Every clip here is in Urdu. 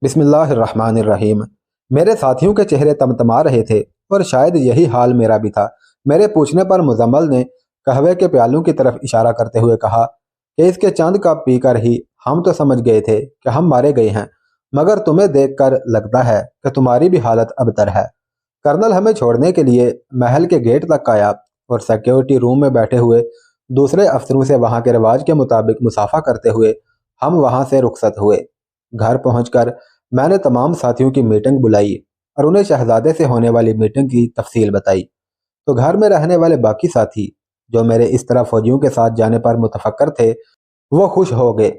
بسم اللہ الرحمن الرحیم۔ میرے ساتھیوں کے چہرے تمتما رہے تھے اور شاید یہی حال میرا بھی تھا۔ میرے پوچھنے پر مزمل نے قہوے کے پیالوں کی طرف اشارہ کرتے ہوئے کہا کہ اس کے چند کپ پی کر ہی ہم تو سمجھ گئے تھے کہ ہم مارے گئے ہیں، مگر تمہیں دیکھ کر لگتا ہے کہ تمہاری بھی حالت ابتر ہے۔ کرنل ہمیں چھوڑنے کے لیے محل کے گیٹ تک آیا اور سیکیورٹی روم میں بیٹھے ہوئے دوسرے افسروں سے وہاں کے رواج کے مطابق مصافحہ کرتے ہوئے ہم وہاں سے رخصت ہوئے۔ گھر پہنچ کر میں نے تمام ساتھیوں کی میٹنگ بلائی اور انہیں شہزادے سے ہونے والی میٹنگ کی تفصیل بتائی، تو گھر میں رہنے والے باقی ساتھی جو میرے اس طرح فوجیوں کے ساتھ جانے پر متفکر تھے وہ خوش ہو گئے۔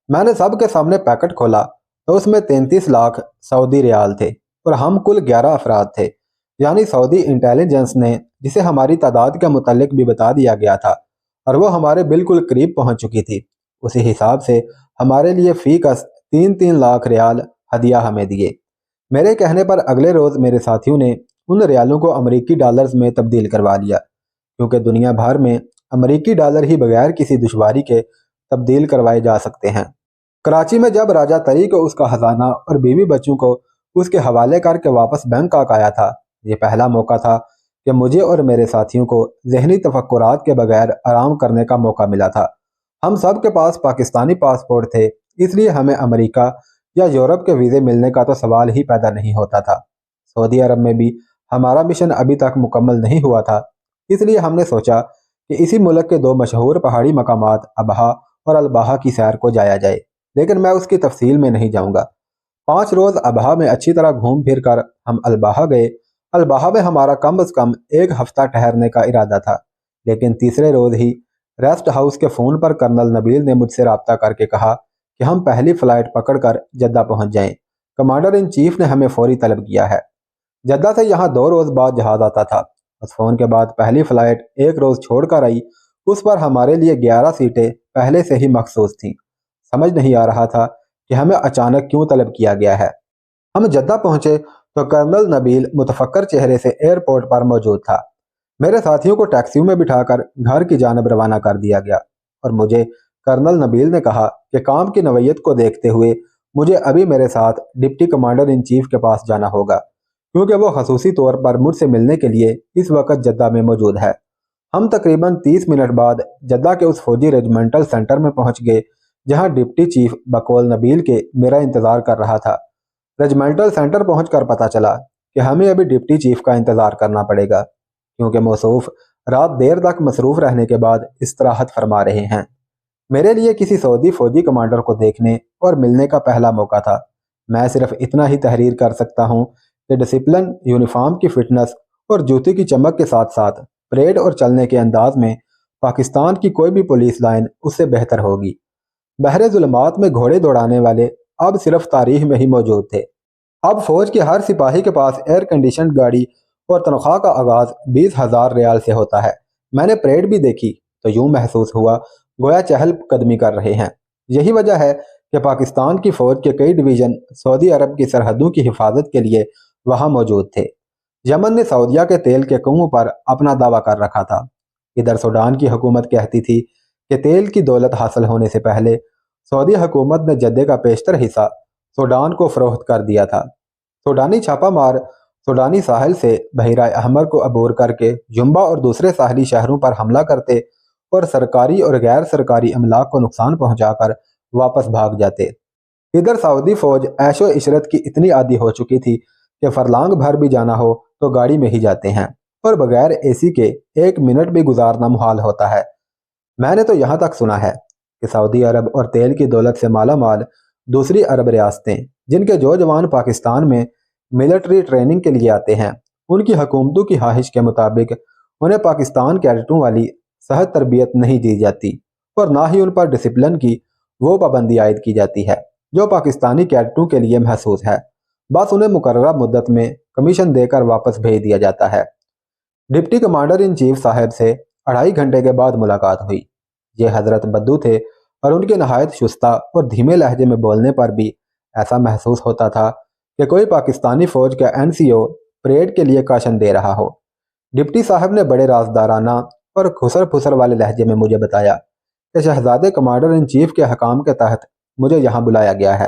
میں نے سب کے سامنے پیکٹ کھولا تو اس میں 33 لاکھ سعودی ریال تھے اور ہم کل 11 افراد تھے، یعنی سعودی انٹیلیجنس نے جسے ہماری تعداد کے متعلق بھی بتا دیا گیا تھا اور وہ ہمارے بالکل قریب پہنچ چکی تھی، اسی حساب سے ہمارے لیے فی کس 3 لاکھ ریال ہدیہ ہمیں دیے۔ میرے کہنے پر اگلے روز میرے ساتھیوں نے ان ریالوں کو امریکی ڈالرز میں تبدیل کروا لیا، کیونکہ دنیا بھر میں امریکی ڈالر ہی بغیر کسی دشواری کے تبدیل کروائے جا سکتے ہیں۔ کراچی میں جب راجہ تری کو اس کا خزانہ اور بیوی بچوں کو اس کے حوالے کر کے واپس بینکاک آیا تھا، یہ پہلا موقع تھا کہ مجھے اور میرے ساتھیوں کو ذہنی تفکرات کے بغیر آرام کرنے کا موقع ملا تھا۔ ہم سب کے پاس پاکستانی پاسپورٹ تھے، اس لیے ہمیں امریکہ یا یورپ کے ویزے ملنے کا تو سوال ہی پیدا نہیں ہوتا تھا۔ سعودی عرب میں بھی ہمارا مشن ابھی تک مکمل نہیں ہوا تھا، اس لیے ہم نے سوچا کہ اسی ملک کے 2 مشہور پہاڑی مقامات ابہا اور الباحا کی سیر کو جایا جائے، لیکن میں اس کی تفصیل میں نہیں جاؤں گا۔ 5 روز ابہا میں اچھی طرح گھوم پھر کر ہم الباحا گئے۔ الباحا میں ہمارا کم از کم 1 ہفتہ ٹھہرنے کا ارادہ تھا، لیکن تیسرے روز ہی ریسٹ ہاؤس کے فون پر کرنل نبیل نے مجھ سے رابطہ کر کے کہا کہ ہم پہلی فلائٹ پکڑ کر جدہ پہنچ جائیں، کمانڈر ان چیف نے ہمیں فوری طلب کیا ہے۔ جدہ سے یہاں 2 روز بعد جہاز آتا تھا۔ اس فون کے بعد پہلی فلائٹ 1 روز چھوڑ کر آئی، اس پر ہمارے لیے 11 سیٹیں پہلے سے ہی مخصوص تھیں۔ سمجھ نہیں آ رہا تھا کہ ہمیں اچانک کیوں طلب کیا گیا ہے۔ ہم جدہ پہنچے تو کرنل نبیل متفکر چہرے سے ایئرپورٹ پر موجود تھا۔ میرے ساتھیوں کو ٹیکسیوں میں بٹھا کر گھر کی جانب روانہ کر دیا گیا اور مجھے کرنل نبیل نے کہا کہ کام کی نوعیت کو دیکھتے ہوئے مجھے ابھی میرے ساتھ ڈپٹی کمانڈر ان چیف کے پاس جانا ہوگا، کیونکہ وہ خصوصی طور پر مجھ سے ملنے کے لیے اس وقت جدہ میں موجود ہے۔ ہم تقریباً 30 منٹ بعد جدہ کے اس فوجی ریجمنٹل سینٹر میں پہنچ گئے جہاں ڈپٹی چیف بقول نبیل کے میرا انتظار کر رہا تھا۔ ریجمنٹل سینٹر پہنچ کر پتہ چلا کہ ہمیں ابھی ڈپٹی چیف کا انتظار کرنا پڑے گا، کیونکہ موصوف رات دیر تک مصروف رہنے کے بعد استراحت فرما رہے ہیں۔ میرے لیے کسی سعودی فوجی کمانڈر کو دیکھنے اور ملنے کا پہلا موقع تھا۔ میں صرف اتنا ہی تحریر کر سکتا ہوں کہ ڈسپلن، یونیفارم کی فٹنس اور جوتے کی چمک کے ساتھ ساتھ پریڈ اور چلنے کے انداز میں پاکستان کی کوئی بھی پولیس لائن اس سے بہتر ہوگی۔ بحر ظلمات میں گھوڑے دوڑانے والے اب صرف تاریخ میں ہی موجود تھے۔ اب فوج کے ہر سپاہی کے پاس ایئر کنڈیشنڈ گاڑی اور تنخواہ کا آغاز 20,000 ریال سے ہوتا ہے۔ میں نے پریڈ بھی دیکھی تو یوں محسوس ہوا گویا چہل قدمی کر رہے ہیں۔ یہی وجہ ہے کہ پاکستان کی فوج کے کئی ڈویژن سعودی عرب کی سرحدوں کی حفاظت کے لیے وہاں موجود تھے۔ یمن نے سعودیہ کے تیل کے کنووں پر اپنا دعویٰ کر رکھا تھا۔ ادھر سوڈان کی حکومت کہتی تھی کہ تیل کی دولت حاصل ہونے سے پہلے سعودی حکومت نے جدے کا بیشتر حصہ سوڈان کو فروخت کر دیا تھا۔ سوڈانی چھاپہ مار سوڈانی ساحل سے بحیرہ احمر کو عبور کر کے جنبا اور دوسرے ساحلی شہروں پر حملہ کرتے اور سرکاری اور غیر سرکاری املاک کو نقصان پہنچا کر واپس بھاگ جاتے۔ ادھر سعودی فوج عیش و عشرت کی اتنی عادی ہو چکی تھی کہ فرلانگ بھر بھی جانا ہو تو گاڑی میں ہی جاتے ہیں اور بغیر اے سی کے 1 منٹ بھی گزارنا محال ہوتا ہے۔ میں نے تو یہاں تک سنا ہے کہ سعودی عرب اور تیل کی دولت سے مالا مال دوسری عرب ریاستیں جن کے جوان پاکستان میں ملٹری ٹریننگ کے لیے آتے ہیں، ان کی حکومتوں کی خواہش کے مطابق انہیں پاکستان کیڈٹوں والی صحت تربیت نہیں دی جاتی اور نہ ہی ان پر ڈسپلن کی وہ پابندی عائد کی جاتی ہے جو پاکستانی کیڈٹوں کے لیے محسوس ہے۔ بس انہیں مقررہ مدت میں کمیشن دے کر واپس بھیج دیا جاتا ہے۔ ڈپٹی کمانڈر ان چیف صاحب سے 2.5 گھنٹے کے بعد ملاقات ہوئی۔ یہ حضرت بدو تھے اور ان کے نہایت شستہ اور دھیمے لہجے میں بولنے پر بھی ایسا محسوس ہوتا تھا کہ کوئی پاکستانی فوج کا NCO پریڈ کے لیے کاشن دے رہا ہو۔ ڈپٹی صاحب نے بڑے رازدارانہ اور خسر پھسر والے لہجے میں مجھے بتایا کہ شہزادے کمانڈر ان چیف کے حکام کے تحت مجھے یہاں بلایا گیا ہے۔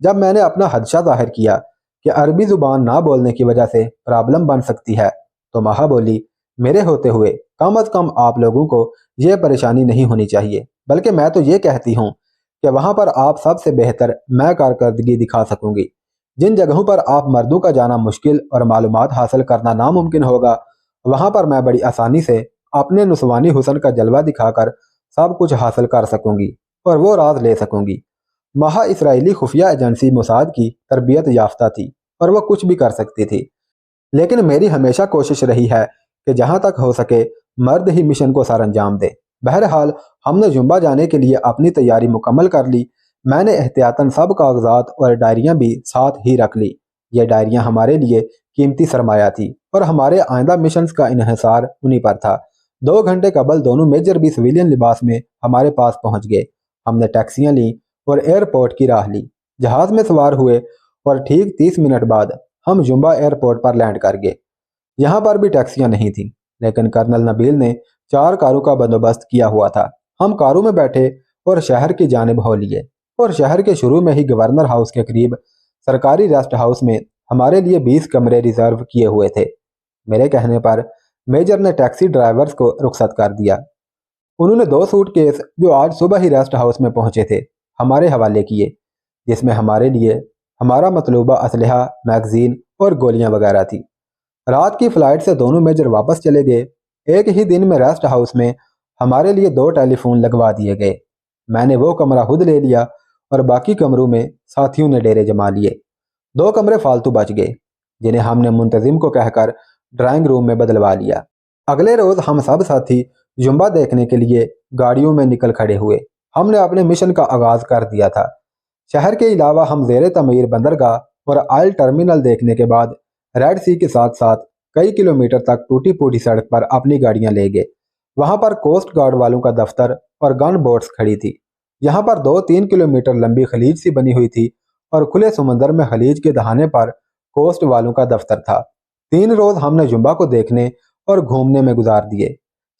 جب میں نے اپنا خدشہ ظاہر کیا کہ عربی زبان نہ بولنے کی وجہ سے پرابلم بن سکتی ہے تو مہا بولی، میرے ہوتے ہوئے کم از کم آپ لوگوں کو یہ پریشانی نہیں ہونی چاہیے، بلکہ میں تو یہ کہتی ہوں کہ وہاں پر آپ سب سے بہتر میں کارکردگی دکھا سکوں گی۔ جن جگہوں پر آپ مردوں کا جانا مشکل اور معلومات حاصل کرنا ناممکن ہوگا، وہاں پر میں بڑی آسانی سے اپنے نسوانی حسن کا جلوہ دکھا کر سب کچھ حاصل کر سکوں گی اور وہ راز لے سکوں گی۔ مہا اسرائیلی خفیہ ایجنسی موساد کی تربیت یافتہ تھی اور وہ کچھ بھی کر سکتی تھی، لیکن میری ہمیشہ کوشش رہی ہے کہ جہاں تک ہو سکے مرد ہی مشن کو سر انجام دے۔ بہرحال ہم نے جمبہ جانے کے لیے اپنی تیاری مکمل کر لی۔ میں نے احتیاطاً سب کاغذات اور ڈائریاں بھی ساتھ ہی رکھ لی۔ یہ ڈائریاں ہمارے لیے قیمتی سرمایہ تھی اور ہمارے آئندہ مشنز کا انحصار انہی پر تھا۔ 2 گھنٹے قبل دونوں میجر بھی سویلین لباس میں ہمارے پاس پہنچ گئے۔ ہم نے ٹیکسیاں لیں اور ایئرپورٹ کی راہ لی، جہاز میں سوار ہوئے اور ٹھیک 30 منٹ بعد ہم جمبہ ایئرپورٹ پر لینڈ کر گئے۔ یہاں پر بھی ٹیکسیاں نہیں تھیں، لیکن کرنل نبیل نے 4 کاروں کا بندوبست کیا ہوا تھا۔ ہم کاروں میں بیٹھے اور شہر کی جانب ہو لیے، اور شہر کے شروع میں ہی گورنر ہاؤس کے قریب سرکاری ریسٹ ہاؤس میں ہمارے لیے 20 کمرے ریزرو کیے ہوئے تھے۔ میرے کہنے پر میجر نے ٹیکسی ڈرائیورز کو رخصت کر دیا۔ انہوں نے 2 سوٹ کیس جو آج صبح ہی ریسٹ ہاؤس میں پہنچے تھے ہمارے حوالے کیے، جس میں ہمارے لیے ہمارا مطلوبہ اسلحہ، میگزین اور گولیاں وغیرہ تھی۔ رات کی فلائٹ سے دونوں میجر واپس چلے گئے۔ ایک ہی دن میں ریسٹ ہاؤس میں ہمارے لیے 2 ٹیلی فون لگوا دیے گئے۔ میں نے وہ کمرہ خود لے لیا اور باقی کمروں میں ساتھیوں نے ڈیرے جما لیے۔ 2 کمرے فالتو بچ گئے، جنہیں ہم نے منتظم کو کہہ کر ڈرائنگ روم میں بدلوا لیا۔ اگلے روز ہم سب ساتھی جمبہ دیکھنے کے لیے گاڑیوں میں نکل کھڑے ہوئے۔ ہم نے اپنے مشن کا آغاز کر دیا تھا۔ شہر کے علاوہ ہم زیر تعمیر بندرگاہ اور آئل ٹرمینل دیکھنے کے بعد ریڈ سی کے ساتھ ساتھ کئی کلومیٹر تک ٹوٹی پھوٹی سڑک پر اپنی گاڑیاں لے گئے۔ وہاں پر کوسٹ گارڈ والوں کا دفتر اور گن بوٹس کھڑی تھی۔ یہاں پر 2-3 کلومیٹر لمبی خلیج سی بنی ہوئی تھی اور کھلے سمندر میں خلیج کے دہانے پر کوسٹ والوں کا دفتر تھا۔ 3 روز ہم نے جمبہ کو دیکھنے اور گھومنے میں گزار دیے۔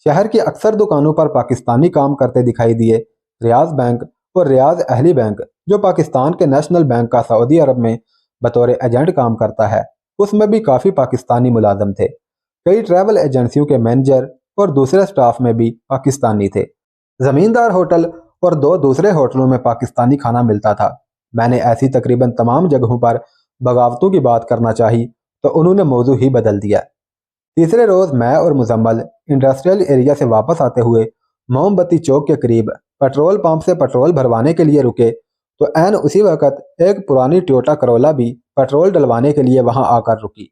شہر کی اکثر دکانوں پر پاکستانی کام کرتے دکھائی دیے۔ ریاض بینک اور ریاض اہلی بینک، جو پاکستان کے نیشنل بینک کا سعودی عرب میں بطور ایجنٹ کام کرتا ہے، اس میں بھی کافی پاکستانی ملازم تھے۔ کئی ٹریول ایجنسیوں کے مینیجر اور دوسرے سٹاف میں بھی پاکستانی تھے۔ زمیندار ہوٹل اور 2 دوسرے ہوٹلوں میں پاکستانی کھانا ملتا تھا۔ میں نے ایسی تقریباً تمام جگہوں پر بغاوتوں کی بات کرنا چاہی تو انہوں نے موضوع ہی بدل دیا۔ تیسرے روز میں اور مزمل انڈسٹریل ایریا سے واپس آتے ہوئے موم بتی چوک کے قریب پیٹرول پمپ سے پیٹرول بھروانے کے لیے رکے تو عین اسی وقت ایک پرانی ٹویوٹا کرولا بھی پیٹرول ڈلوانے کے لیے وہاں آ کر رکی۔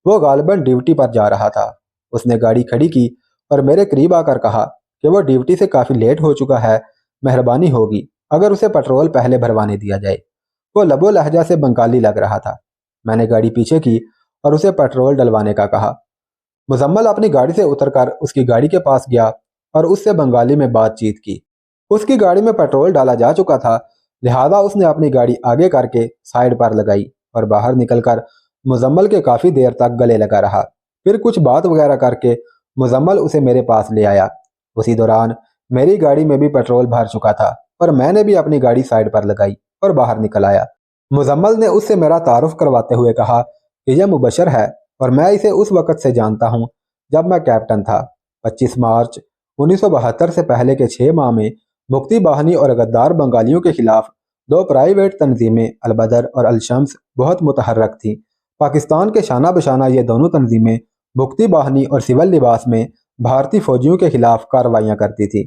وہ غالباً ڈیوٹی پر جا رہا تھا۔ اس نے گاڑی کھڑی کی اور میرے قریب آ کر کہا کہ وہ ڈیوٹی سے کافی لیٹ ہو چکا ہے، مہربانی ہوگی اگر اسے پیٹرول پہلے بھروانے دیا جائے۔ وہ لب و لہجہ سے بنگالی لگ رہا تھا۔ میں نے گاڑی پیچھے کی اور اسے پیٹرول ڈلوانے کا کہا۔ مزمل اپنی گاڑی سے اتر کر اس کی گاڑی کے پاس گیا اور اس سے بنگالی میں بات چیت کی۔ اس کی گاڑی میں پیٹرول ڈالا جا چکا تھا، لہذا اس نے اپنی گاڑی آگے کر کے سائیڈ پر لگائی اور باہر نکل کر مزمل کے کافی دیر تک گلے لگا رہا۔ پھر کچھ بات وغیرہ کر کے مزمل اسے میرے پاس لے آیا۔ اسی دوران میری گاڑی میں بھی پیٹرول بھر چکا تھا اور میں نے بھی اپنی گاڑی سائیڈ پر لگائی اور باہر نکل آیا۔ مزمل نے اس سے میرا تعارف کرواتے ہوئے کہا کہ یہ مبشر ہے اور میں اسے اس وقت سے جانتا ہوں جب میں کیپٹن تھا۔ 25 مارچ 1972 سے پہلے کے 6 ماہ میں مکتی باہنی اور غدار بنگالیوں کے خلاف 2 پرائیویٹ تنظیمیں البدر اور الشمس بہت متحرک تھیں۔ پاکستان کے شانہ بشانہ یہ دونوں تنظیمیں مکتی باہنی اور سول لباس میں بھارتی فوجیوں کے خلاف کارروائیاں کرتی تھیں۔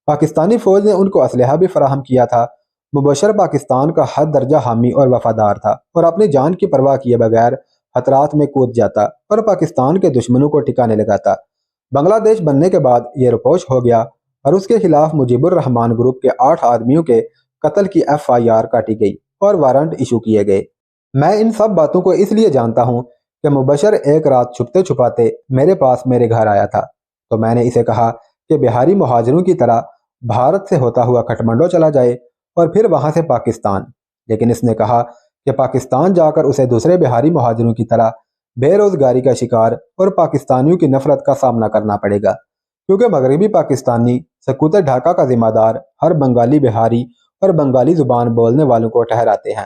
پاکستانی فوج نے ان کو اسلحہ بھی فراہم کیا تھا۔ مبشر پاکستان کا حد درجہ حامی اور وفادار تھا اور اپنی جان کی پرواہ کیے بغیر خطرات میں کود جاتا اور پاکستان کے دشمنوں کو ٹھکانے لگاتا۔ بنگلہ دیش بننے کے بعد یہ رپوش ہو گیا اور اس کے خلاف مجیب الرحمان گروپ کے 8 آدمیوں کے قتل کی FIR کاٹی گئی اور وارنٹ ایشو کیے گئے۔ میں ان سب باتوں کو اس لیے جانتا ہوں کہ مبشر ایک رات چھپتے چھپاتے میرے پاس میرے گھر آیا تھا، تو میں نے اسے کہا کہ بہاری مہاجروں کی طرح بھارت سے ہوتا ہوا کھٹمنڈو چلا جائے اور پھر وہاں سے پاکستان، لیکن اس نے کہا کہ پاکستان جا کر اسے دوسرے بہاری مہاجروں کی طرح بے روزگاری کا شکار اور پاکستانیوں کی نفرت کا سامنا کرنا پڑے گا، کیونکہ مغربی پاکستانی سکوت ڈھاکہ کا ذمہ دار ہر بنگالی بہاری اور بنگالی زبان بولنے والوں کو ٹھہراتے ہیں۔